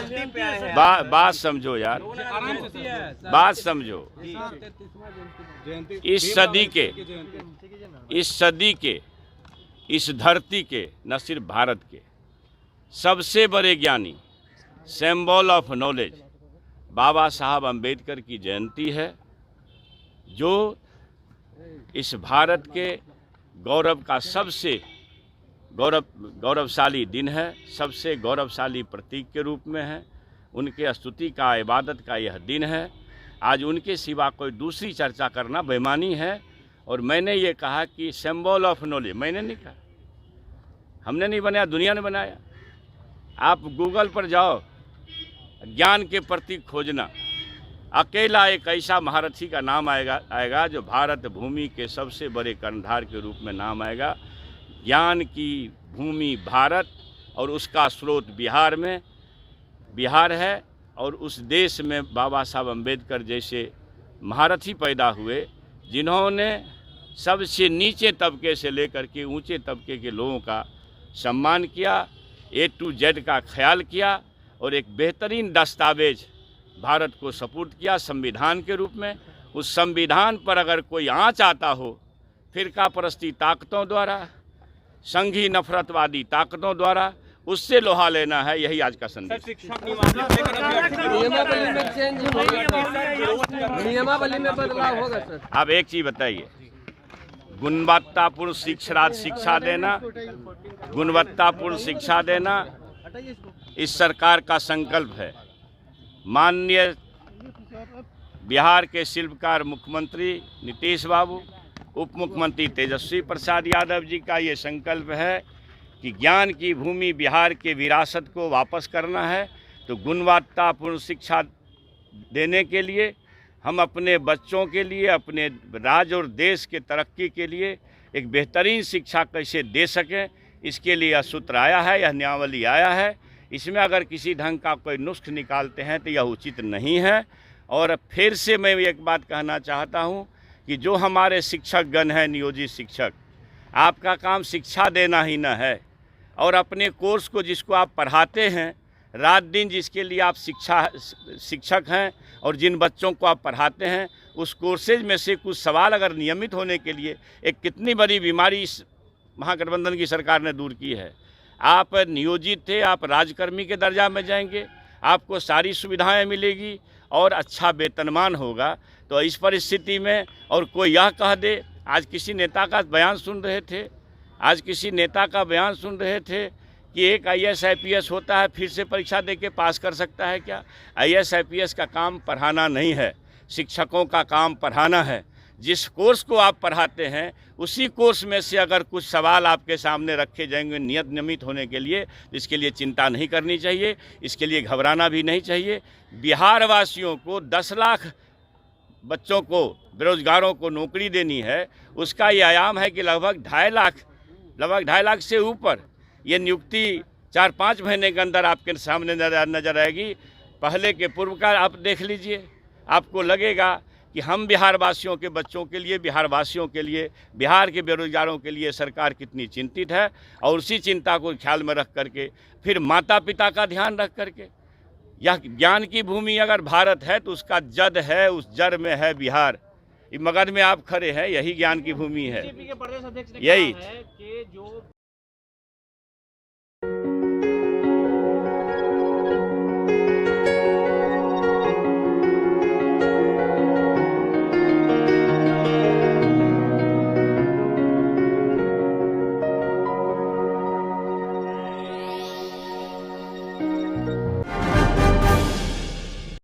बात समझो यार, बात समझो। इस सदी के इस धरती के, न सिर्फ भारत के, सबसे बड़े ज्ञानी, सिंबल ऑफ नॉलेज बाबा साहब अम्बेडकर की जयंती है, जो इस भारत के गौरव का सबसे गौरवशाली दिन है, सबसे गौरवशाली प्रतीक के रूप में है। उनके स्तुति का, इबादत का यह दिन है। आज उनके सिवा कोई दूसरी चर्चा करना बेईमानी है। और मैंने ये कहा कि सिंबल ऑफ नॉलेज मैंने नहीं कहा, हमने नहीं बनाया, दुनिया ने बनाया। आप गूगल पर जाओ, ज्ञान के प्रतीक खोजना, अकेला एक ऐसा महारथी का नाम आएगा जो भारत भूमि के सबसे बड़े कर्णधार के रूप में नाम आएगा। ज्ञान की भूमि भारत और उसका स्रोत बिहार है। और उस देश में बाबा साहब अम्बेडकर जैसे महारथी पैदा हुए, जिन्होंने सबसे नीचे तबके से लेकर के ऊंचे तबके के लोगों का सम्मान किया, A to Z का ख्याल किया और एक बेहतरीन दस्तावेज भारत को सपुर्द किया संविधान के रूप में। उस संविधान पर अगर कोई आँच आता हो, फिरका परस्ती ताकतों द्वारा, संघी नफरतवादी ताकतों द्वारा, उससे लोहा लेना है। यही आज का संदेश। नियमावली में बदलाव होगा सर। अब एक चीज बताइए, गुणवत्तापूर्ण शिक्षा देना इस सरकार का संकल्प है। माननीय बिहार के शिल्पकार मुख्यमंत्री नीतीश बाबू, उप मुख्यमंत्री तेजस्वी प्रसाद यादव जी का ये संकल्प है कि ज्ञान की भूमि बिहार के विरासत को वापस करना है। तो गुणवत्तापूर्ण शिक्षा देने के लिए हम अपने बच्चों के लिए, अपने राज्य और देश के तरक्की के लिए एक बेहतरीन शिक्षा कैसे दे सकें, इसके लिए यह सूत्र आया है, यह नियमावली आया है। इसमें अगर किसी ढंग का कोई नुस्ख निकालते हैं तो यह उचित नहीं है। और फिर से मैं एक बात कहना चाहता हूँ कि जो हमारे शिक्षकगण हैं, नियोजित शिक्षक, आपका काम शिक्षा देना ही न है, और अपने कोर्स को जिसको आप पढ़ाते हैं, रात दिन जिसके लिए आप शिक्षक हैं और जिन बच्चों को आप पढ़ाते हैं, उस कोर्सेज में से कुछ सवाल अगर नियमित होने के लिए, एक कितनी बड़ी बीमारी इस महागठबंधन की सरकार ने दूर की है। आप नियोजित थे, आप राजकर्मी के दर्जा में जाएंगे, आपको सारी सुविधाएं मिलेगी और अच्छा वेतनमान होगा। तो इस परिस्थिति में और कोई यह कह दे, आज किसी नेता का बयान सुन रहे थे कि एक IAS IPS होता है, फिर से परीक्षा देके पास कर सकता है क्या? IAS IPS का काम पढ़ाना नहीं है, शिक्षकों का काम पढ़ाना है। जिस कोर्स को आप पढ़ाते हैं, उसी कोर्स में से अगर कुछ सवाल आपके सामने रखे जाएंगे नियमित होने के लिए, इसके लिए चिंता नहीं करनी चाहिए, इसके लिए घबराना भी नहीं चाहिए। बिहार वासियों को 10 लाख बच्चों को, बेरोजगारों को नौकरी देनी है, उसका ये आयाम है कि लगभग 2.5 लाख से ऊपर ये नियुक्ति 4-5 महीने के अंदर आपके सामने नजर आएगी। पहले के पूर्व का आप देख लीजिए, आपको लगेगा कि हम बिहार वासियों के बच्चों के लिए, बिहार के बेरोजगारों के लिए सरकार कितनी चिंतित है। और उसी चिंता को ख्याल में रख करके, फिर माता पिता का ध्यान रख करके, यह ज्ञान की भूमि अगर भारत है तो उसका जड़ है, उस जड़ में है बिहार। मगध में आप खड़े हैं, यही ज्ञान की भूमि है। यही